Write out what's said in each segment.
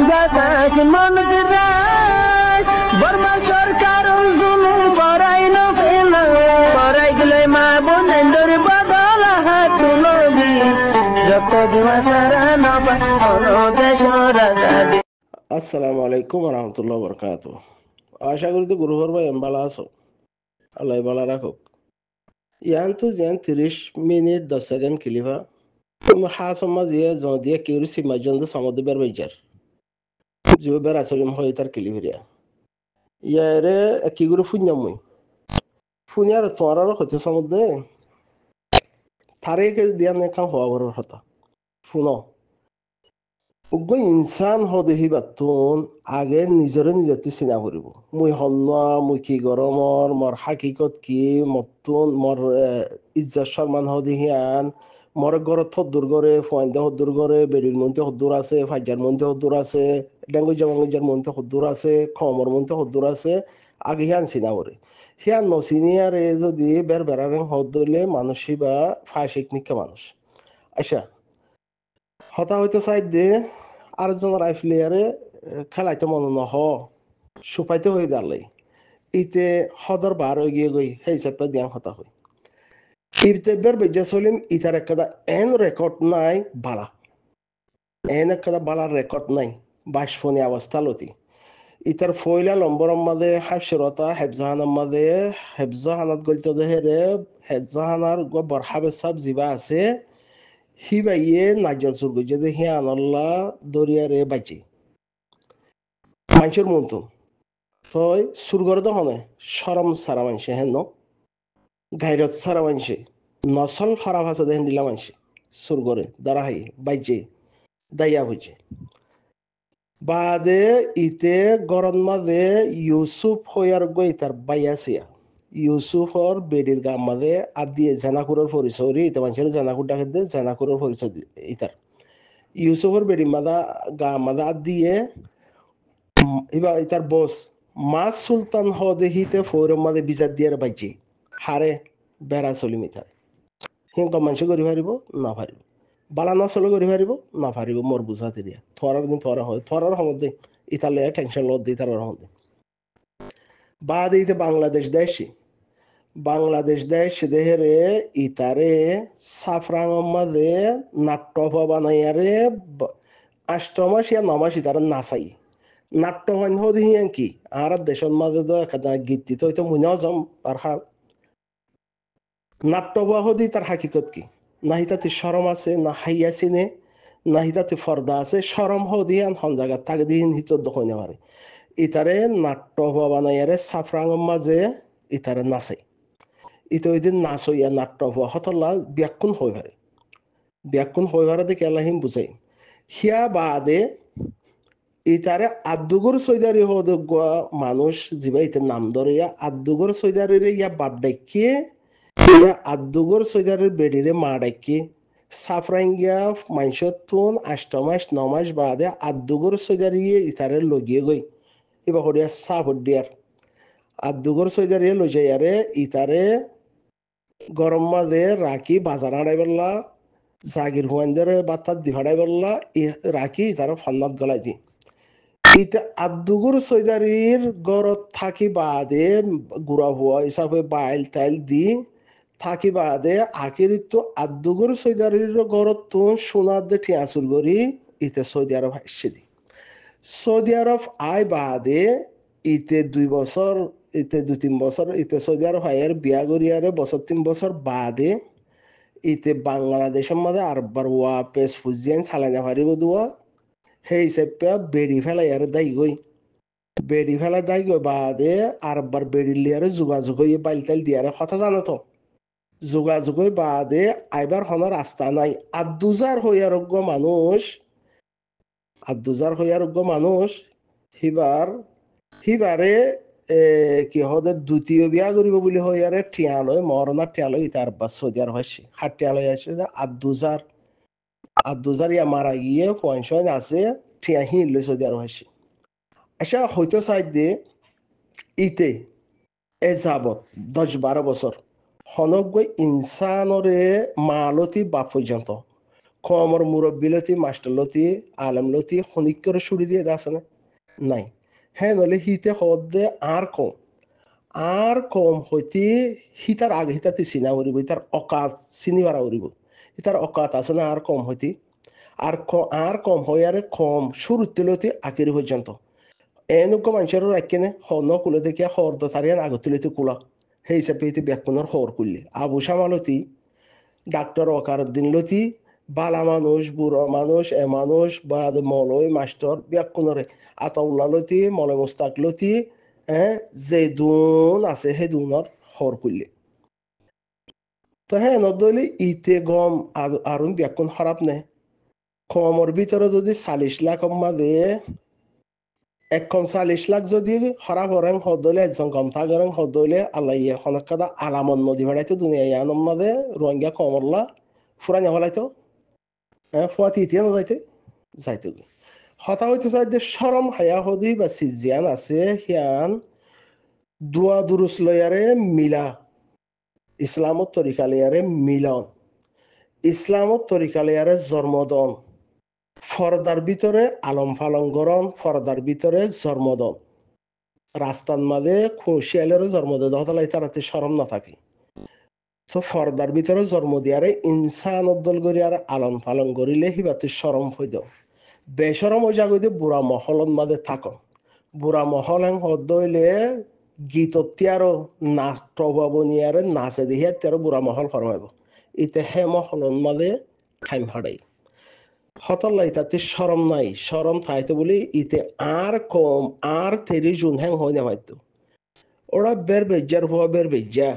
বাতাস মন্দিরায় বর্মা সরকার জুলুম করাই না ফেলা করাই গেলে মা বোনের বদল হাত তুলবি যত দিবা সারা না দেশ রাজা। আসসালামু আলাইকুম রহমতুল্লাহ বরকাত। আশা করি তো গুরুহর ভাই এমবালা আছো, আল্লাহ বালা রাখুক। ইয়ান তো যেন 30 মিনিট 10 সেকেন্ড কিলিভা তুমি হাসমা দিয়ে দিয়ে কেউ সীমা জন্দ সামদে বের বাইজার জিবে বের আসলিম হয়ে তার কিলিভিরিয়া ইয়ারে কি করে ফুঞ্জামুই ফুনিয়ার তোরার হতে সামদে থারে কে দিয়া নে কাম হওয়া বড় হতা ফুনো উগ্র ইনসান হদেহি বাতুন আগে নিজরে নিজতে চিনা করিব মুই হন্না মুই কি গরমর মর হাকিকত কি মতুন মর ইজ্জত সম্মান হদেহিয়ান মর ঘরত হদ্দুর করে ফয়েন্দে হদ্দুর করে বেডির মধ্যে হদ্দুর আছে ফাইজার মধ্যে হদ্দুর আছে ডেঙ্গুজা মাঙ্গুজার মধ্যে হদ্দুর আছে খমর মধ্যে হদ্দুর আছে আগে হিয়ান চিনা করে হিয়ান নচিনিয়ারে যদি বের বেড়ারেন হদ্দলে মানুষই বা ফাঁসিক নিকা মানুষ আচ্ছা হতা হইতে চাই দে আরেকজন রাইফ প্লেয়ারে খেলাইতে মনে নহ সুপাইতে হয়ে দাঁড়াই ইতে হদর বার হয়ে গিয়ে গই সেই হিসাবে দিয়ান হতা হই ইতে বের বেজা চলিম ইতার একটা এন রেকর্ড নাই বালা এন একটা বালার রেকর্ড নাই বাসফনি অবস্থা লতি ইতার ফয়লা লম্বরম মাঝে হাফসরতা হেফজাহানার মাঝে হেফজাহানাত গলতে দেহেরে হেফজাহানার বরহাবে সাব জিবা আছে হিবাইয়ে নাজার সুরগ যদি হে আনাল্লা দরিয়ারে বাঁচি মানুষের মতো তই সুরগর দহনে সরম সারা মানুষে হেন গাইরত সারা মানুষে নসল খারাপ আছে দেখেন দিলা মানুষে সুরগরে দাঁড়াই বাইজে দাইয়া হয়েছে বাদে ইতে গরম মাঝে ইউসুফ হইয়ার গই তার বাইয়াছিয়া ইউসুফর বেডির গাম মাঝে আর দিয়ে জানাকুরের পরিচয় রে ইতে মানুষের জানাকুর ডাকে দিয়ে জানাকুরের পরিচয় ইতার ইউসুফর বেডি মাদা গাম মাদা আর দিয়ে এবার ইতার বস মাস সুলতান হদেহিতে ফৌরম মাঝে বিচার দিয়ে বাইজি হারে বেড়া চলিম ইতার হিংক মানুষ করি পারিব না পারিব বালা নচলে করি পারিব না পারিব মোর বুঝাতে দিয়া থরার দিন থরা হয় থরার সময় ইতালে টেনশন লত দিই তার সময় বাদ ইতে বাংলাদেশ দেশ দেহেরে ইতারে সাফরাং মাঝে নাট্য বানাইয়ারে 8 মাস ইয়া 9 মাস ইতারে নাচাই নাট্য হয় হদিহিয়ান কি আর দেশের মাঝে তো একটা গীতি তো হয়তো মনে যাম আর নাট্য বাহদি তার হাকিকত কি নাহি তাতে সরম আছে না হাইয়া চিনে নাহি তাতে ফর্দা আছে সরম হদিয়ান হন জায়গা তাকে দিন হিতর দখনে পারে ইতারে নাট্য বানাইয়ারে সাফরাং মাঝে ইতারে নাচাই ইতো ওই দিন নাচ হইয়া নাট্য হতলা ব্যাকুণ হয়ে পারে ব্যাকুণ হয়ে পারে দেখে আল্লাহিম বুঝাই হিয়া বাদে ইতারে আদুগর সৈদারি হদ মানুষ যিবা ইতে নাম ধরে আদুগর সৈদারির ইয়া বাপ ডাকিয়ে ইয়া আদুগর সৈদারির বেডিরে মা ডাকিয়ে সাফরাঙ্গিয়া মানুষের তুন 8 মাস 9 মাস বাদে আদুগর সৈদারিয়ে ইতারে লগিয়ে গই এবার হরিয়া সাফ দিয়ার আদুগর সৈদারিয়ে লই যাইয়ারে ইতারে গরম মাঝে রাখি বাজার হাঁড়াই বেলা জাগির হুয়াইন্দের বাত্তার দি হাঁড়াই বেলা রাখি তারা ফান্নাত গলাই দি ইতে আদুগুর সৈদারির গড়ত থাকি বাদে গুড়া হুয়া হিসাবে বাইল টাইল দি থাকি বাদে আখির তো আদুগুর সৈদারির গড়ত তো সোনার দে ঠিয়াচুর করি ইতে সৌদি আরব হাসছে দি সৌদি আরব আয় বাদে ইতে 2 বছর ইতে 2-3 বছর ইতে সৌদি আরব হায়ের বিয়া করিয়ারে বছর 3 বছর বাদে ইতে বাংলাদেশের মধ্যে আরবার ওয়া পেস ফুজিয়ান চালাইনা পারিব দুয়া সেই হিসাবে বেড়ি ফেলাই আর দায়ী গই বেড়ি ফেলা দায়ী গই বাদে আরবার বেড়ি লিয়ারে যোগাযোগ হয়ে বাইল টাইল দিয়ারে কথা জানো তো যোগাযোগ হয়ে বাদে আইবার হনার রাস্তা নাই আদুজার হইয়ারোগ্য মানুষ হিবারে কি হদে দ্বিতীয় বিয়া করিব বলে হইয়ারে টিয়ালয় মরনা টিয়ালয় ইতার বা সৌদি আরব আসছে হাট টিয়ালয় আসে আদুজার ইয়া মারা গিয়ে পয়সা আছে ঠিয়া হিলে সৌদি আরব আসছে আচ্ছা হয়তো চাই দে ইতে এ যাবত 10-12 বছর হনক গই ইনসানরে মালতি বাপ পর্যন্ত কমর মুরব্বী লতি মাস্টার লতি আলম লতি খনিক করে সুড়ি দিয়ে আছে না নাই হ্যাঁ নলে হিতে হদে আর কম হইতে হিতার আগে হিতাতে চিনা উড়িব ইতার অকাত চিনি বাড়া উড়িব ইতার অকাত আছে না আর কম হইতে আর কম হই আরে কম শুরুতে লতি আকিরি পর্যন্ত এনেকুৱা মানুষের রাখেনে হন কুলে দেখে হর দতারিয়ান আগতুলিতে কুলা সেই হিসাবে ইতি ব্যাকুণর হর কুললে আবু সামালতি ডাক্তার অকারুদ্দিন লতি বালা মানুষ বুড়ো মানুষ এ মানুষ বা মলয় মাস্টার ব্যাকুণরে আতাউল্লাহ লতি মলয় মুস্তাক লতি যে দুন আছে সেই দুনৰ হর কুললে তো হ্যাঁ নদলি ইতে গম আর ব্যাকুণ খারাপ নে কমর ভিতরে যদি 40 লাখ দিয়ে 41 লাখ যদি খারাপ হরেন হদলে একজন কম থাকেন হদলে আল্লাহ হনকাদা আলামন নদী ভাড়াইতো দুনিয়া ইয়ানোর মাঝে রোহিঙ্গা কমরলা ফুরানি হলাইতো ফুয়াতি ইতিয়া না যাইতে হতা হইতে চাই যে সরম হায়া হদি বা সিজিয়ান আছে সিয়ান দুয়া দুরুস লয়ারে মিলা ইসলামত তরিকা লয়ারে মিলন ইসলামত তরিকা লয়ারে জন্মদন ফরদার ভিতরে আলম ফালঙ্গরণ ফরদার ভিতরে জন্মদন রাস্তার মাঝে খুশিয়ালের জন্মদন হতালাই তারাতে সরম না থাকে তো ফরদার ভিতরে জন্ম দিয়ারে ইনসান উদ্দল করি আর আলম ফালন করিলে হিবাতে সরম হইদ বেসরম হয়ে যাগই বুড়া মহলন মাঝে থাকো বুড়া মহল হেন হদ হইলে গীততিয়ারও নাচ প্রভাবনিয়ারে নাচে দিয়ে তেরো বুড়া মহল ফরমাইব ইতে হে মহলন মাঝে টাইম হারাই হতল্লাই তাতে সরম নাই সরম থাইতে বলি ইতে আর কম আর 30 জুন হ্যাং হয় না হয়তো ওরা বের বেজ্জার হওয়া বের বেজ্জা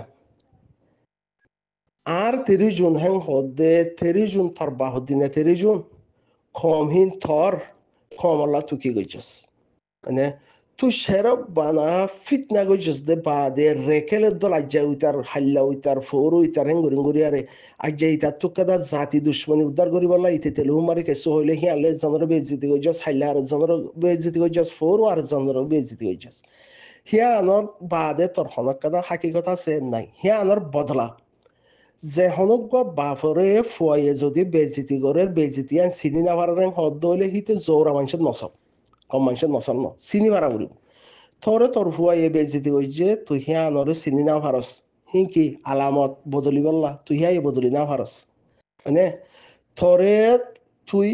আর 30 জুন হ্যাং হদে 30 জুন থর বাহুদ্দিনে 30 জুন কমহীন থর কমলা তুকি গইছস মানে তুই সেরব বানা ফিতনা গইছস দে বাদে রেকেলে দল আজ্জা উইতার হাল্লা উইতার ফোর উইতার হেঙ্গুরি আরে আজ্জা ইতার তুকাদা জাতি দুশ্মনী উদ্ধার করি বলা ইতে তেলু মারি কেসু হইলে হিয়ালে জনর বেজিতি গইছস হাল্লা আর জনর বেজিতি গইছস ফোর আর জনর বেজিতি গইছস হিয়া আনর বাদে তোর হনকাদা হাকিকত আছে নাই হিয়া আনর বদলা যে হনক বাপরে ফুয়াইয়ে যদি বেজিতি করে বেজিতি আন চিনি না পারেন হদ হইলে হিতে জোরা মানুষের নসব কম মানুষের নসল ন চিনি পারা উড়িব থরে তোর ফুয়াইয়ে বেজিতি কই যে তুই হিয়া আনরে চিনি না পারস হি কি আলামত বদলি বললা তুই হিয়া বদলি না পারস মানে থরে তুই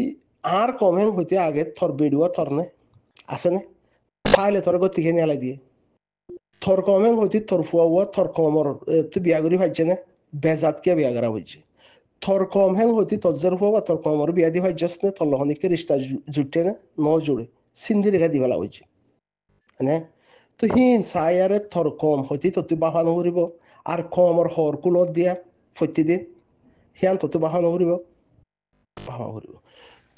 আর কমেন হইতে আগে থর বেডুয়া থর নে আছে নে তাহলে তোর গতিকে নেলাই দিয়ে থর কমেন হইতে তোর ফুয়া থর কমর তুই বিয়া করি ভাইছে না বেজাতকে বিয়া করা হয়েছে থর কম হ্যাং হইতে তজ্জর হওয়া তোর কমর বিয়া দি ভাইছস না তোর লহনিকে রিস্তা জুটে না ন জুড়ে সিন্ধি রেখা দিবেলা হয়েছে হ্যাঁ তো হিন চায়ারে থর কম হইতে তো তুই বাহানো করিব আর কমর হর কুলত দিয়া প্রতিদিন হিয়ান তো তুই বাহানো করিব বাহানো করিব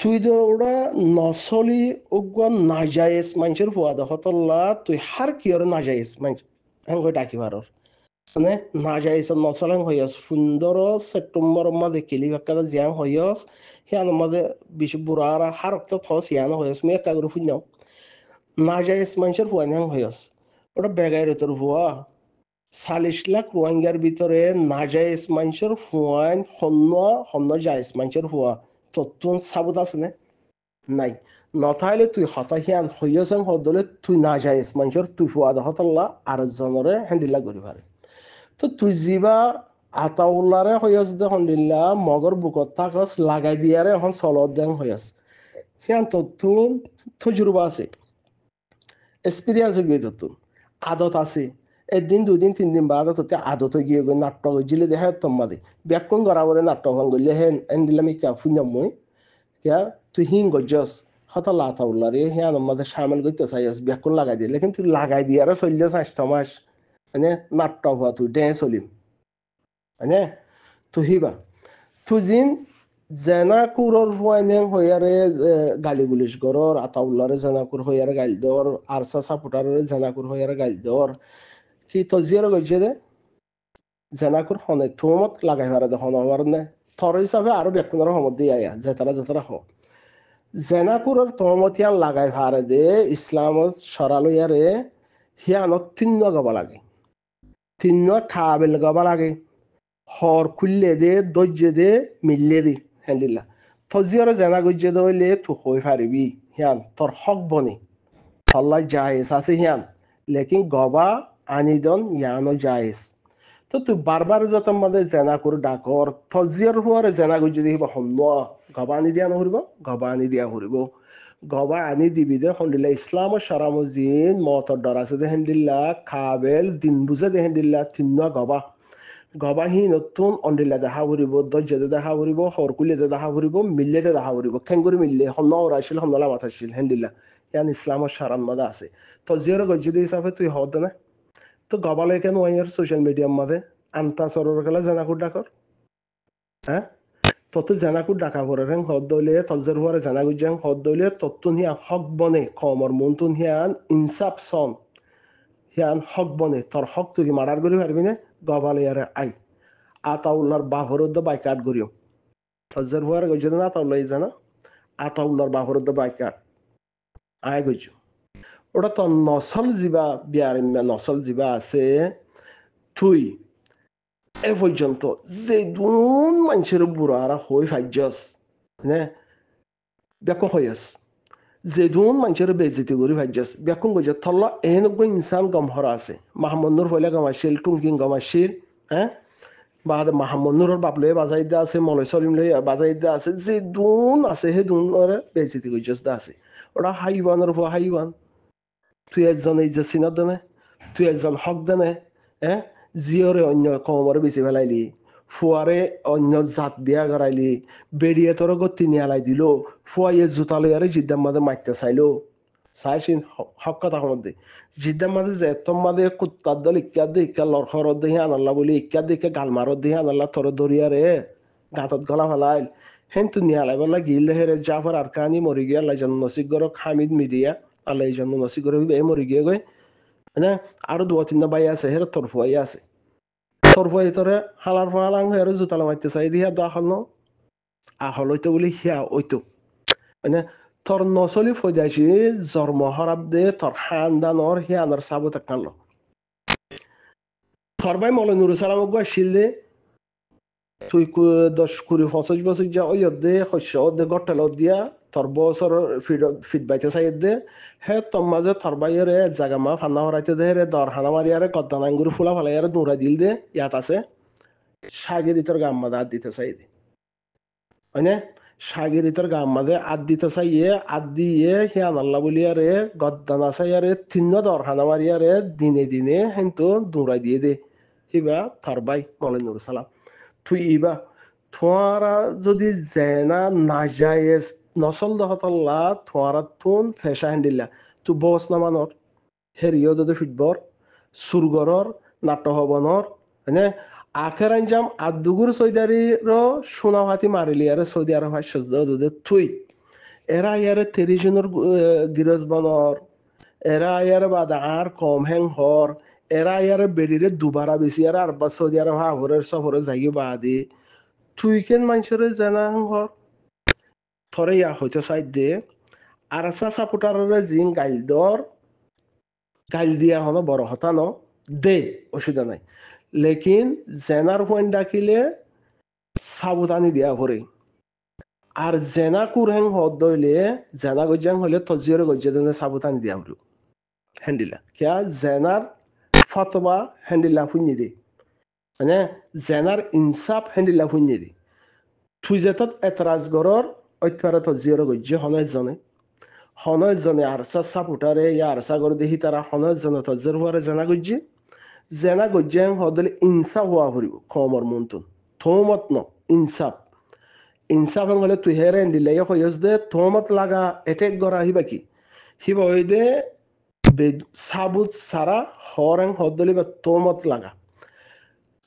তুই তো ওরা নচলি উগুয়া নাজায়েজ মানুষের ফুয়া দহতল্লা তুই হার কি আর নাজায়েজ মানুষ হ্যাঁ ডাকি ভারর মানে নাজায়েজ নচলেন হইয়াস 15 সেপ্টেম্বর মাঝে কেলি বাক্কাদা জিয়াং হইয়াস হিয়ান মাঝে বিশ বুড়ার হারক্ত থস হিয়ান হইয়াস মেয়ে কাগর ফুন্যাও নাজায়েজ মানুষের ফুয়া ন্যাং হইয়াস ওটা বেগাইর তোর ফুয়া 40 লাখ রোহিঙ্গার ভিতরে নাজায়েজ মানুষের ফুয়ান হন্য জায়েজ মানুষের ফুয়া তত্তুন সাবুত আছে না নাই নথাইলে তুই হতাহিয়ান হইয়াছেন হদলে তুই নাজায়েজ মানুষের তুই ফুয়া দহতল্লা আর জনরে হ্যান্ডিলা করি পারে তো তুই যিবা আতাউল্লারে হইয়াছ দে হন্দিল্লা মগর বুকত থাকস লাগাই দিয়ারে এখন চলত দেন হইয়াছ সিয়ান তত্তুন তজুরবা আছে এক্সপিরিয়েন্স গিয়ে তত্তুন আদত আছে একদিন 2 দিন 3 দিন বাদ তোতে আদত গিয়ে গই নাটক জিলে দেখা তোমাদে ব্যাকুন গড়াবরে নাটক গইলে হেন এন্ডিলামি কা ফুনা মই क्या তুই হিং গজস হতলা আতাউল্লাহ রে হিয়ান আমাদের শামিল করতে চাইস ব্যাকুন লাগাই দিয়ে লেকিন তুই লাগাই দিয়ারে চললে 6 মাস মানে নাটক হওয়া তুই ডে চলিম মানে তুই হিবা তুই জিন জেনাকুরর ফুয়াইনেং হইয়ারে গালি গুলিশ গরর আতাউল্লাহরে জেনাকুর হইয়ারে গাইল দর আরসা সাপোর্টারে জেনাকুর হইয়ারে গাইল দর কি তজিয়ার গইছে দে জেনাকুর হনে থুমত লাগাই হারে দেখুন আমার নে থর হিসাবে আরো ব্যাকুনের সমত দিয়ে আয়া যেতারা হ জেনাকুরর তহমতিয়ান লাগাই হারে দে ইসলামত সরালইয়ারে হিয়ানত 3 গাবা লাগে 3 ঠাবেল গাবা লাগে হর খুললে দে দজ্জে দে মিললে দে হ্যান্ডিল্লা তজিয়র জেনা গজ্জে দইলে তু হই পারিবি হিয়ান তোর হক বনি তল্লা জায়েজ আছে হিয়ান লেকিন গবা আনিদন ইয়ানো জায়েজ তো তুই বারবার যত মধ্যে জেনা করে ডাকর তজিয়র হুয়ারে জেনা গজ্জে দিব হন্য গবা আনি দিয়া নহরিব গবা আনি দিয়া হরিব গবা আনি দিবি দে হন্দিল্লা ইসলাম ও সারামুজিন মতর ডর আছে দে হেন্দিল্লা কাবেল দিন বুঝে দে হেন্দিল্লা তিন্ন গবা গবা হি নতুন অন্দিল্লা দেখা ফুৰিব দৰ্জে দেখা ফুৰিব সৰকুলি দেখা ফুৰিব মিল্লে দেখা ফুৰিব খেংগুৰি মিল্লে সন্ন ওৰাইছিল সন্নলা মাথাইছিল হেন্দিল্লা ইয়ান ইছলামৰ সাৰান মাদা আছে তো জিয়াৰ গজ্জুদি হিচাপে তুই হদ না তো গবালৈ কেন ওয়াইয়ার সোশ্যাল মিডিয়ার মাঝে আন্তা সরর গেলা জানাকুর ডাকর হ্যাঁ তত জানাকুর ডাকা পরে রেং হদ দইলে তজের হুয়ারে জানাগুর যাং হদ দইলে তত্তুন হিয়া হক বনে কমর মন্তুন হিয়ান ইনসাফ সন হিয়ান হক বনে তোর হক তুই মারার করি পারবি না গবালে আরে আই আতাউল্লার বাহরদ বাইকাট করিও তজের হুয়ারে গজ্জে না আতাউল্লাহ জানা আতাউল্লার বাহরদ বাইকাট আয় গজ্জু ওটা তো নসল যিবা বিয়ার নসল যিবা আছে তুই এ পর্যন্ত যে দুন মানুষের বুড়ারা হই ফাইজস নে ব্যাকুম হইয়াস যে দুন মানুষের বেজিতি করি ফাইজস ব্যাকুম গজে থল্লা এনগো ইনসান গমহরা আছে মাহমুদুর হইলে গমাইছিল টুঙ্কিং গমাইছিল হ্যাঁ বা মাহমুদুরের বাপলে বাজাই দা আছে মলয় সলিম লই বাজাই দা আছে যে দুন আছে হে দুনরে বেজিতি কইজস দা আছে ওরা হাইওয়ানের উপর হাইওয়ান তুই একজন এই যে চিনত দেনে তুই একজন হক দেনে হ্যাঁ জিয়রে অন্য কমরে বেশি ফেলাইলি ফুয়ারে অন্য জাত বিয়া করাইলি বেরিয়ে তোর গতি নিয়ালাই দিল ফুয়াইয়ে জুতা লইয়ারে জিদ্দার মাঝে মারতে চাইলো চাইছিন হক কথা মধ্যে জিদ্দার মাঝে যে তোর মাঝে কুত্তার দল ইক্কা দে ইক্কা লড়খরত দেহি আনাল্লা বলি ইক্কা দেখে গালমারত দেহি আনাল্লা তোর দরিয়ারে গাঁতত গলা ফেলাইল হেন তু নিয়ালাই বলা গিল হেরে জাফর আর কানি মরি গিয়া লাইজন নসিক গরক হামিদ মিডিয়া আল্লাহ এই জন্য নসিক গরক মরি গিয়ে গই না আরো দু তিনটা বাই আছে হের তোর ফুয়াই আছে তোরফাই তোরে হালার ফালাং হের জুতালা মারতে চাই দিয়া দা হল আহল হইতো বলি হিয়া ওইতো মানে তোর নচলি ফৈদাইছি জন্ম হরাব দে তোর খানদানর হিয়ানার সাবু তাকাল তোর ভাই মলে নুরু সালাম আসছিল দে তুই 10-20-25 বছর যা ওই দে শস্য দে গটেল দিয়া তোর বছর ফিট বাইতে চাই দে হে তোর মাঝে তোর ভাইয়ের জাগা মা ফান্না হরাইতে দে রে দর হানা মারিয়ারে গদ্দান আঙ্গুর ফুলা ফালাইয়ারে দৌড়া দিল দে ইয়াত আছে সাগিরিতর গাম মাঝে আদ দিতে চাই দে হয়নে সাগিরিতর গাম মাঝে আদ দিতে চাইয়ে আদ দিয়ে হিয়ান আল্লাহ বলিয়ারে গদ্দানা চাইয়ারে তিন্ন দর হানা মারিয়ারে দিনে দিনে কিন্তু দৌড়াই দিয়ে দে হিবা তোর ভাই মলে নুরু সালাম তুই ইবা তোমারা যদি জেনা না যায় নচল দহতল্লা তোমারা তুন ফেসা হেন্দিল্লা তু বস নামানোর হেরিও যদি ফিটবর সুরগরর নাট্যভবনর হয়নে আখের আঞ্জাম আদুগুর সৌদিয়ারির সোনাহাতি মারিলি আরে সৌদি আরব হাস্য তুই এরা ইয়ারে 30 জনের গিরজ বনর এরা ইয়ারে বাদা আর কম হেং হর এরা ইয়ারে বেরিরে দুবারা বেশি আর বা সৌদি আরব হাহরের সফরে যাই বাদি তুই কেন মানুষের জানা হর থরে ইয়া হইতে চাই দে আর সাপোর্টারের জিন গাইল দিয়া হনো বড় হতা ন দে অসুবিধা নাই লেকিন জেনার হুয়েন ডাকিলে সাবধানি দিয়া ভরে আর জেনা কুরহেং হদ দইলে জেনা গজ্জাং হইলে তজিয়রে গজ্জা দেনে সাবধানি দিয়া ভরে হ্যান্ডিলা কিয়া জেনার ফতবা হ্যান্ডিলা ফুঞ্জি দে মানে জেনার ইনসাফ হ্যান্ডিলা ফুঞ্জি দে তুই যেতত এতরাজ গরর অত্যারে তজিয়রে গজ্জে হনয় জনে আরসা সাপোর্টারে ইয়া আরসা করে দেখি তারা হনয় জনে তজের হুয়ারে জেনা গজ্জাং হদলে ইনসাফ হওয়া ফুরিব কমর মন্তুন থৌমত ন ইনসাফ হলে তুই হেরে দিলে হইস দে থৌমত লাগা এটেক গড়া হিবা হই দে সাবুত সারা হরেং হদলি বা থৌমত লাগা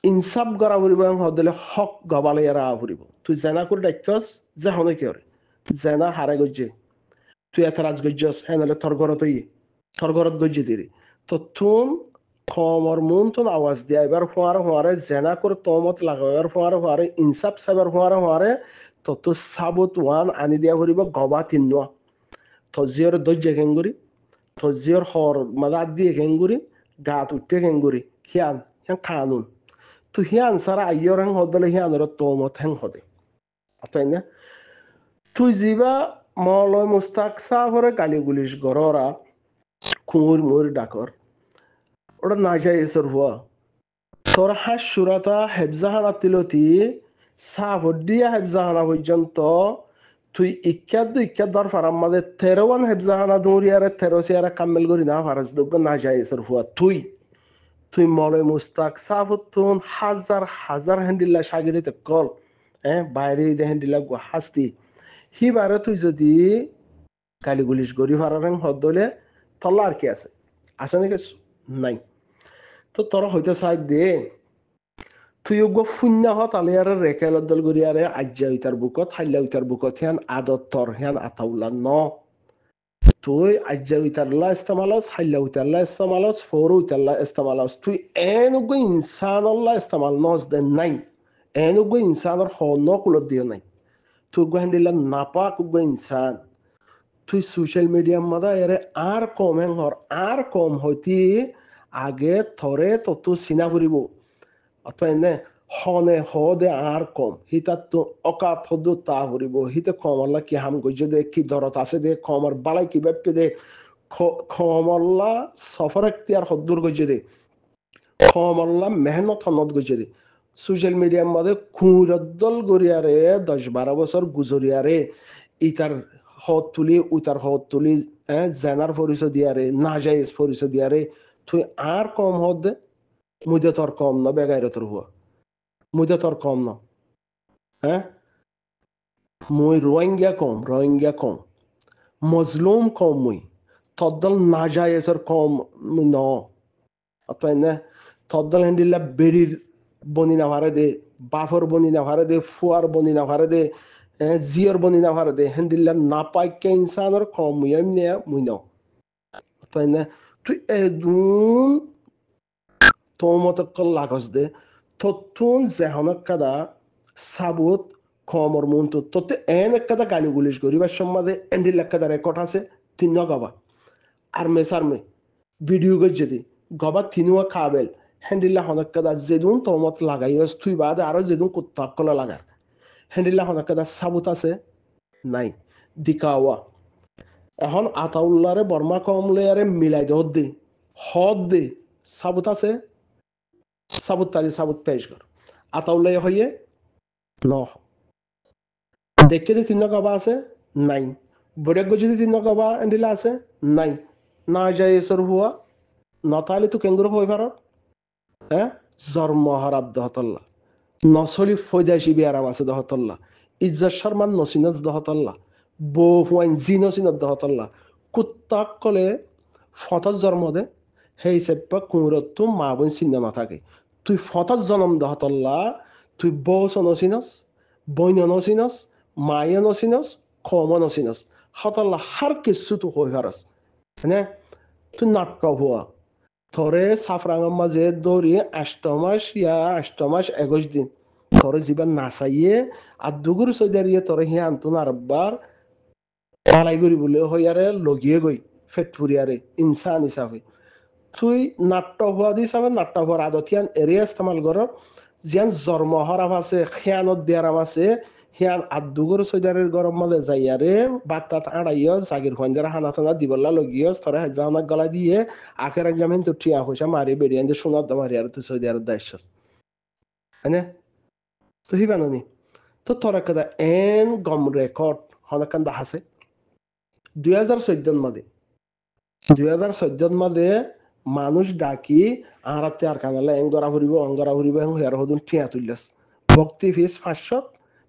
ইনসাফ গড়া ফুরিব হদলে হক গবালে এরা ফুরিব তুই জেনা করে ডাক্যস যে হনে কি হরে জেনা হারে গজ্জে তুই এত রাজ গজ্জস হ্যাঁ নাহলে থর ঘরত গজ্জে দিরি তো তুন কমর মন তুন আওয়াজ দিয়া এবার ফোয়ারে জেনা করে তমত লাগাবার ফোয়ারে ইনসাফ সাবার ফোয়ারে তো তো সাবত ওয়ান আনি দিয়া ফুরিব গবা তিন্নুয়া তজিয়র দজ্জে খেঙ্গুরি তজিয়র হর মাদাত দিয়ে খেঙ্গুরি গাত উঠতে খেঙ্গুরি হিয়ান কানুন তো হিয়ান সারা আইয়র হেং হদলে হিয়ানর তমত হেং হদে তাই না তুই যিবা মলয় মুস্তাক সাফরে গালি গুলিশ গররা কুমুর মুর ডাকর ওটা না যায় এসর হুয়া তোর হাস সুরাতা হেফজাহানা তিলতি সাফর দিয়া হেফজাহানা পর্যন্ত তুই ইক্কাত দর ফারাম মাঝে 13 হেফজাহানা দৌড়িয়ারে 13 সিয়ারে কামেল করি না ফারাজ দুগ্গ না যায় এসর হুয়া তুই মলয় মুস্তাক সাফতুন হাজার হাজার হ্যান্ডিল্লা সাগিরিতে কল বাইরে হ্যান্ডিল্লা হাসতি হিবারে তুই যদি গালি গুলিশ গরি ফারারেন হদলে তল্লা আর কি আছে নাকি নাই তো তোরা হইতে চাই দে তুই গো শূন্য হত আলিয়ারে রেকেল দল গরিয়ারে আজ্জা উইতার বুকত হাইলা উইতার বুকত হেন আদত তর হেন আতাউলা ন তুই আজ্জা উইতারলা ইস্তেমালস হাইলা উইতারলা ইস্তেমালস ফোর উইতারলা ইস্তেমালস তুই এনুগো ইনসানল্লা ইস্তেমাল নস দে নাই এনুগো ইনসানর হন কুলত দিও নাই তুই গো হেন্দিলা নাপাক গো ইনসান তুই সোশ্যাল মিডিয়ার মধ্যে এরে আর কম হেঙর আর কম হইতি আগে থরে তত চিনা ফুরিব অথবা এনে হনে হদে আর কম হিতাত তো অকাত হদু তা ফুরিব হিতে কমল্লা কি হাম গজ্য দে কি দরত আছে দে কমর বালাই কি ব্যাপে দে কমল্লা সফর এখতিয়ার হদ্দুর গজ্য দে কমল্লা মেহনত হনত গজ্য দে সোশ্যাল মিডিয়ার মধ্যে খুঁরদ্দল গরিয়ারে 10-12 বছর গুজরিয়ারে ইতার হদ তুলি উতার হদ তুলি জেনার পরিচয় দিয়ারে নাজাইজ পরিচয় দিয়ারে তুই আর কম হদ দে মুদে তোর কম না বেগাইরে তোর হুয়া মুদে তোর কম না মুই রোহিঙ্গা কম মজলুম কম মুই তদ্দল নাজাইজের কম ন অতএব না তদ্দল হেন্ডিল্লা বেড়ির বনি না ভারে দে বাফর বনি না ভারে দে ফুয়ার বনি না ভারে দে জিয়র বনি না ভারে দে হেন্ডিল্লা না পাই কে ইনসানের কম মুই এমনি মুই ন অতএব না তুই এদুন তোমতকল লাগস দে ততুন জেহনক কাদা সাবুত কমর মন্তু ততে এন একটা গালি গুলিশ গরিবার সম্মাদে এন্ডিল একটা রেকর্ড আছে তিন গবা আর্মে সার্মে ভিডিও গজ যদি গবা তিনুয়া কাবেল হ্যান্ডিল্লা হনকাদা যেদুন তোমত লাগাইস তুই বাদে আরো যেদুন কুত্তাকলা লাগার হ্যান্ডিল্লা হনকাদা সাবুত আছে নাই দিকাওয়া এখন আতাউল্লারে বর্মা কমলেয়ারে মিলাই দে হদ দে সাবুত আছে সাবুত তালি সাবুত পেশ কর আতাউল্লাহ হইয়ে ন দেখে যে তিন গবা আছে নাই বড়ে গজি তিন গবা এন্ডিলা আছে নাই না যায় এসর হুয়া নতালে তো কেঙ্গুর হয়ে ভারত জন্ম হারাব দহতল্লা নসলি ফৈদাইশি বিয়ারাম আছে দহতল্লা ইজ্জত শর্মান নসিনজ দহতল্লা বউ হুয়াইন জি নসিনত দহতল্লা কুত্তাক কলে ফতজ জন্ম দে সেই হিসেবে কুমুরত মা বোন চিন্তা থাকে তুই ফতজ জন্ম দহতল্লা তুই বউ নসিনস বইন নসিনস মায়ে নসিনস খম নসিনস হতল্লা হার কিছু তো হয়ে ভারস হ্যাঁ তুই নাটক হওয়া থরে সাফরাঙের মাঝে দৌড়ি 8 মাস 21 দিন থরে জীবন নাচাইয়ে আর দুগুর সৈদারিয়ে তরে হি আন্তন আরবার পালাই করি বলে হইয়ারে লগিয়ে গই ফেট ফুরিয়ারে ইনসান হিসাবে তুই নাট্য হওয়া দি হিসাবে নাট্য হওয়ার আদতিয়ান এরিয়া ইস্তেমাল করর জিয়ান জন্ম হরাম আছে খেয়ানত দিয়ারাম আছে হিয়ান আদুগুর সৈদারের গরম মালে যাইয়ারে বাত্তাত আড়াইয় জাগির ফন্দার হানা টানা দিবল্লা লগিয়ে তরে হেজানা গলা দিয়ে আখের একজাম হেন তো ঠিয়া পয়সা মারি বেরিয়ে যে সোনার দামারি আর তুই সৌদি আরব দায়িত্ব হ্যাঁ তো হি বানানি তো তোর একটা এন গম রেকর্ড হনাকান দা আছে 2014 মাদে মানুষ ডাকি আরাতে আর কানালে এঙ্গরা ভরিব অঙ্গরা ভরিব এবং হেয়ার হদুন ঠিয়া তুললাস ভক্তি ফিস 500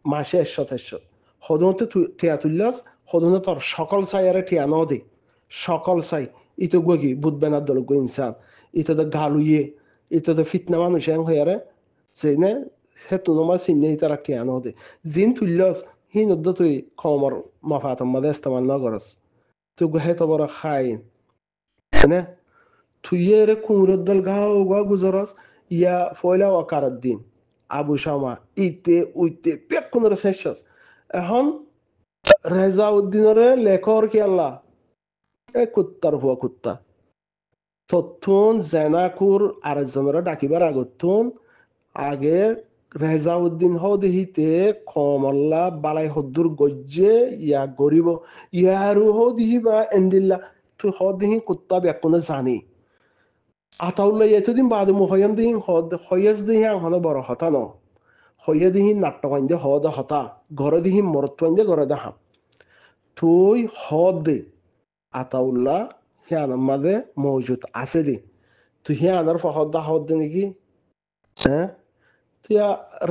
মাসে 100 হদুনতে ঠিয়া তুললাস হদুনে তোর সকল সাইয়ারে ঠিয়া ন দে সকল সাই ইতো গি বুধবেনার দল গো ইনসান ইতো তো গালুইয়ে ইতো তো ফিতনা মানুষ এং হেয়ারে সেইনে হেতু নমা সিন্নে ইতারা ঠিয়া ন দে জিন তুললাস হিন তুই কমর মাফাতম মাদে ইস্তেমাল ন করস তুই গো হেতো বড় খাইন হ্যাঁ তুই এরে কুমুরদ্দল গাও গা গুজরস ইয়া ফয়লা ওয়াকার দিন আবু শামা ইতে উইতে পেক কোন শেষ এখন রেজাউদ্দিনরে লেখর কি আল্লাহ কুত্তার হুয়া কুত্তা তথ্যন জেনাকুর আরেকজনের ডাকিবার আগতুন আগে রেজাউদ্দিন হদে হিতে কমল্লা বালাই হদ্দুর গজ্জে ইয়া গরিব ইয়ারু হদিহি বা এন্ডিল্লা তুই হদিহি কুত্তা বেকুনে জানি আতাউল্লাহ এতদিন বাদ মুহয়ম দিহিন হদ হয়াস দিহি হন বড় হতা ন হইয়া দিহি নাট্যকান্দে হদ হতা ঘর দিহি মরত্বান্দে ঘরে দেখা তুই হদ দে আতাউল্লাহ হিয়ানার মাঝে মজুদ আছে দে তুই হিয়ানার ফহদ্দা হদ দে নাকি হ্যাঁ তুই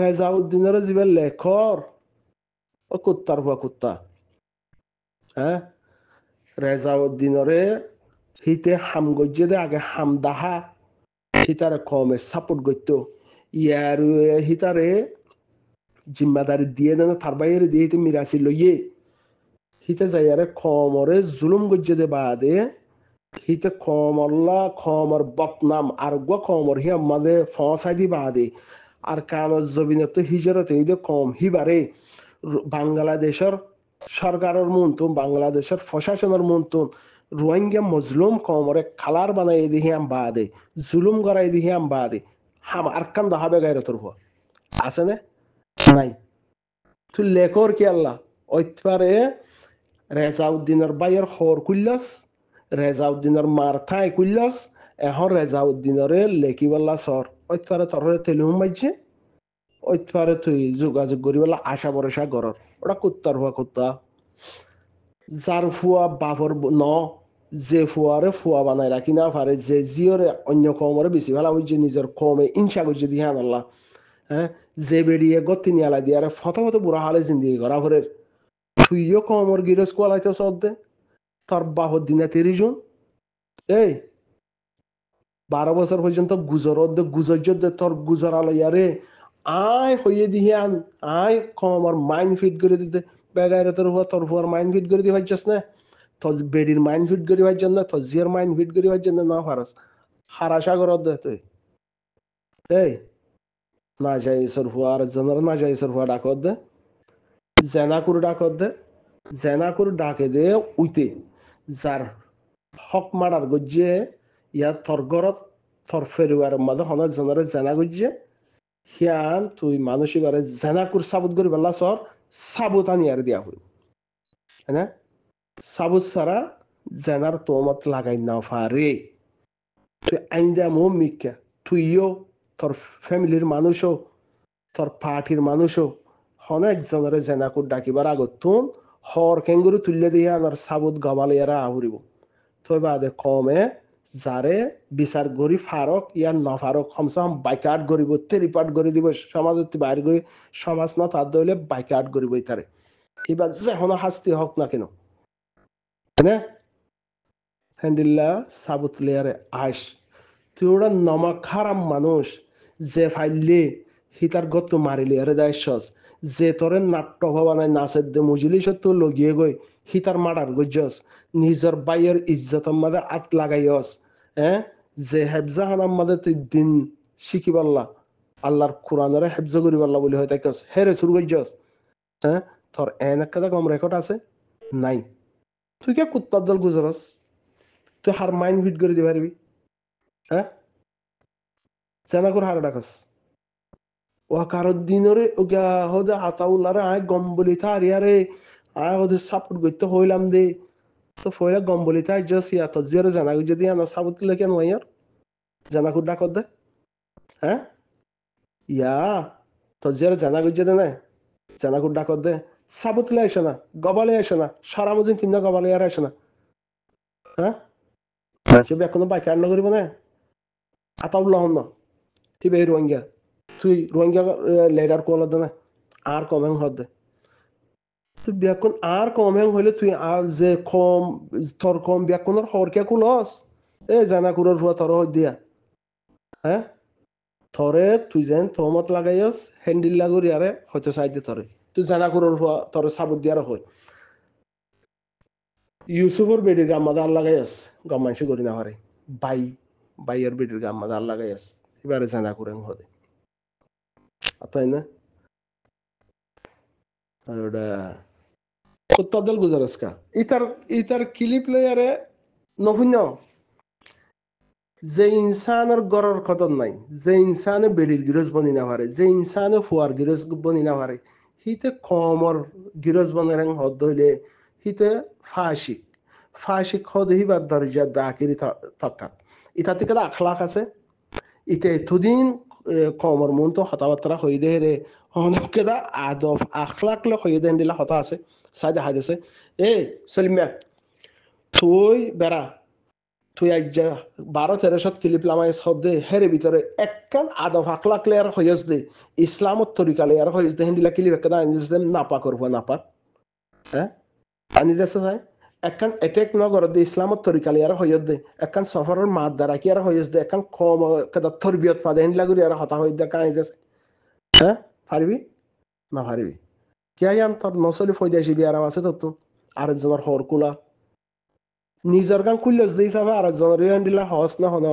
রেজাউদ্দিনের যিবা লেখর ও কুত্তার হুয়া কুত্তা হ্যাঁ রেজাউদ্দিনরে হিতে হাম গজ্জে দে আগে হাম দাহা হিতারে কমে সাপোর্ট করত ইয়ার হিতারে জিম্মাদারি দিয়ে দেন তার বাইরে দিয়ে হিতে মিরাসি লইয়ে হিতে যাইয়ারে কমরে জুলুম গজ্জে দে বাদে হিতে কমল্লা কমর বদনাম আর গো কমর হিয়া মাঝে ফসাই দি বাদে আর কানজ জবিনে তো হিজরত হইতে কম হিবারে বাংলাদেশের সরকারের মন্তন বাংলাদেশের প্রশাসনের মন্তন রোহিঙ্গা মজলুম কমরে খালার বানাই দিহিয়াম বাদে জুলুম করাই দিহিয়াম বাদে হাম আরকান দাহাবে গায়রতর হুয়া আছে না নাই তুই লেখর কি আল্লাহ ওইপারে রেজাউদ্দিনের বাইয়ের হর কুল্লাস রেজাউদ্দিনের মার ঠাই কুল্লাস এখন রেজাউদ্দিনরে লেখিবাল্লা সর ওইপারে তোর তেলুম মাইছে ওইপারে তুই যোগাযোগ করিবেলা আশা ভরসা গরর ওটা কুত্তার হুয়া কুত্তা যার ফুয়া বাপর ন যে ফুয়ারে ফুয়া বানাই রাখি না পারে যে জিওরে অন্য কমরে বেশি ভালো হইছে নিজের কমে ইনসা করছে দিয়ে আল্লাহ হ্যাঁ যে বেরিয়ে গতি নিয়ালা দিয়ে ফটো ফটো বুড়া হালে জিন্দিগি করা ভরের তুইও কমর গিরস কোয়ালাইতে সদ দে তোর বাপর দিনে 30 জন এই 12 বছর পর্যন্ত গুজর দে তোর গুজর আলাইয়ারে আয় হইয়ে দিয়ে আন আয় কমর মাইন্ড ফিট করে দিতে বেগাইরে তোর হুয়ার মাইন্ড ফিট করে দিয়ে পারছিস না তোর বেডির মাইন্ড ফিট করে পারছেন না তোর জিয়ার মাইন্ড ফিট করে পারছেন না পারাস হারাশা করত দে তুই এই না যাই সর হুয়ার জনের না যাই সর হুয়া ডাকত দে জেনাকুর ডাকত দে জেনাকুর ডাকে দে উইতে যার হক মারার গজ্জে ইয়ার তোর গরত তোর ফেরিওয়ার মাঝে হন জনের জেনা গজ্জে হিয়ান তুই মানুষ এবারে জেনাকুর সাবুত করি বেলা সর সাবুত আনি আর দিয়া হই হ্যাঁ সাবুত সারা জেনার তোমত লাগাই না পারে তুই আইন্দা মো মিকা তুইও তোর ফ্যামিলির মানুষও তোর পার্টির মানুষও হন একজনের জেনাকুর ডাকিবার আগত তুন হর কেঙ্গুরু তুললে দিয়ে আমার সাবুত গবালে এরা আহুরিব তুই বাদে কমে যারে বিচার করি ফারক ইয়ার নফারক কমসে কম বাইকাট করিব তেরিপাট করে দিব সমাজত বাইর করে সমাজ না তার দইলে বাইকাট করিব তারে এবার যে হন শাস্তি হক না কেন হ্যাঁ হ্যান্ডিল্লা সাবুত লেয়ারে আস তুই ওরা নমক খারাপ মানুষ যে ফাইলে হিতার গত মারিলি আরে দায়স যে তোরে নাট্য ভবানায় নাচের দে মুজিলিস তো লগিয়ে গই হিতার মারার গজ্জস নিজের বাইয়ের ইজ্জতের মাঝে আত লাগাইস হ্যাঁ যে হেফজা হানার মাঝে তুই দিন শিখি পারলা আল্লাহর কোরআনের হেফজা করি পারলা বলে হয় তাই হেরে শুরু গজ্জস হ্যাঁ তোর এন একটা কম রেকর্ড আছে নাই তুই কে কুত্তার দল গুজরস তুই হার মাইন্ড ফিট করে দিতে পারবি হ্যাঁ চেনা করে হার ডাকস ও কারোর দিনরে ওগা হদে আতাউল্লারে আয় গম্বলি থার ইয়ারে আয় হদে সাপোর্ট করতে হইলাম দে তো ফয়লা গম্বলি থার জাস ইয়া তো জিরো জানা যদি আনা সাপোর্ট লে কেন ইয়ার জানা কুড ডাকত দে হ্যাঁ ইয়া তো জিরো জানা গুজে দে না জানা কুড ডাকত দে সাপোর্ট লে আসে না গবালে আসে না সারা মজিন কিনা গবালে আর আসে না হ্যাঁ সে এখনো বাইক আর করিব না আতাউল্লাহ হন না ঠিক এই রোহিঙ্গা তুই রোহিঙ্গা লেডার কোলা দে না আর কমেং হদে তুই ব্যাকুন আর কমেং হইলে তুই আর যে কম তোর কম ব্যাকুনের হরকে কুলস এ জানা কুরর হুয়া তোর হই দিয়া হ্যাঁ থরে তুই যেন তোমত লাগাইস হ্যান্ডিল লাগুরি আরে হয়তো সাইডে তরে তুই জানা কুরর হুয়া তোর সাবুত দিয়ার হয় ইউসুফর বেডির গাম্মাদা আর লাগাইস গম্মাংসি করি না হারে বাইয়ের বেডির গাম্মাদা আর লাগাইস এবারে জানা কুরেন হদে তাই না ওটা কুত্তাদল গুজারস কা ইতার ক্লিপ লয়ারে নহুন্য যে ইনসানের গড়র কদর নাই, যে ইনসানে বেড়ির গিরজ বনি না পারে, যে ইনসানে ফুয়ার গিরজ বনি না পারে, হিতে কমর গিরজ বনের হদ হইলে হিতে ফাশিক ফাশিক হদ হিবার দরজা বাকিরি তক্কাত ইতা থেকে আখলাক আছে ইতে এতদিন কমর মন তো হতাবার্তা হয়ে দে রে অনেকেদা আদব আখলাক লে হয়ে দেন দিলা হতা আছে সাইডে হাইদেছে এ সলিমিয়া তুই বেড়া তুই এক 12-13 ক্লিপ লামাই সদে হেরে ভিতরে একখান আদব আখলাক লে আর হইস দে ইসলামত তরিকা লে আর হইস দে হিন্দিলা ক্লিপ একটা আনিস দে নাপা করবো নাপা হ্যাঁ আনি দেছে চাই একখান এটেক নগর দে ইসলামত তরিকা লে আর হইস দে একখান সফরের মাত দ্বারা কি আর হইস দে একখান কম কেদা তরবিয়ত পাদে হিন্দিলা গুরি আর হতা হইস দে কাই দেছে হ্যাঁ পারবি না পারবি কে আম তোর নসলি ফয়দাসি বিয়ারাম আছে তো আরেকজনের হর কুলা নিজের গান খুললে দিই চাবা আরেকজনের রিয়ান দিলা হস না হন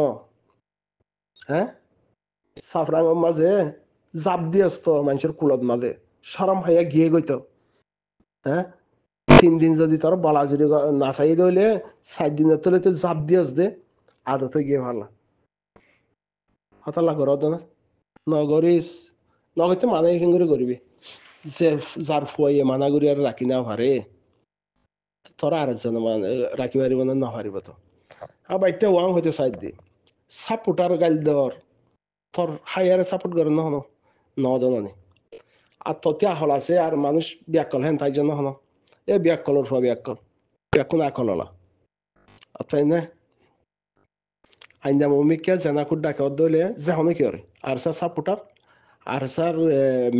হ্যাঁ সাফরাং মাঝে জাপ দিয়েছ তো মানুষের কুলত মাঝে সরম হইয়া গিয়ে গইতো হ্যাঁ 3 দিন যদি তোর বলাজুরি নাচাই দইলে 7 দিনের তোলে তুই জাপ দিয়েছ দে আদত গিয়ে ভালো হতালা করো না নগরিস নগরতে মানে এখান করে করবি যে যার ফুয়াইয়ে মানা করি আর রাখি না পারে তোরা আরেকজন রাখি পারিব না পারিব তো আবার একটা ওয়াং হইতে চাই দি সাপোর্টার গাল দেওয়ার তোর হাইয়ারে সাপোর্ট করে না হনো নদনে আর ততে হল আছে আর মানুষ ব্যাকল হেন তাই জন্য হনো এ ব্যাকলর ফুয়া ব্যাকুন আকল হলা আর তাই না আইন্দা মমিকে জেনাকুর ডাকে দইলে যে হনে কি করে আর স্যার সাপোর্টার আর স্যার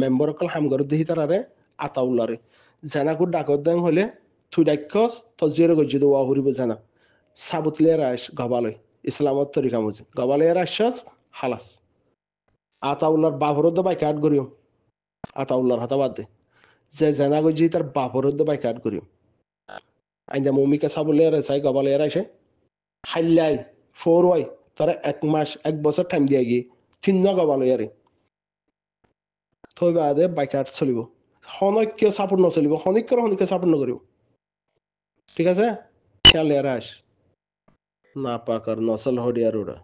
মেম্বার অকল হাম করে দিহি তারারে আতাউল্লারে জেনাকুর ডাকত দেন হলে তুই ডাক্যস তো জিরো গজ্জি দেওয়া হরিব জানা সাবুতলিয়ার আস গবালয় ইসলামত তরিকা মুজি গবালয়ের আশ্বাস হালাস আতাউল্লার বাবরদ বাইক আট করিও আতাউল্লার হাতা বাদ দে যে জেনা গজ্জি তার বাবরদ বাইক আট করিও আইন্দা মমিকে সাবুলিয়ার চাই গবালয়ের আসে হাইলাই ফোর ওয়াই তারা 1 মাস 1 বছর টাইম দিয়ে গিয়ে ফিন্ন গবালয়ারে থই বাদে বাইক আট চলিব হনৈক্য সাপোর্ট নচলিব হনৈক্য সাপোর্ট নকরিব ঠিক আছে খেয়াল এরা আস না পাকার নসল হডিয়ার ওরা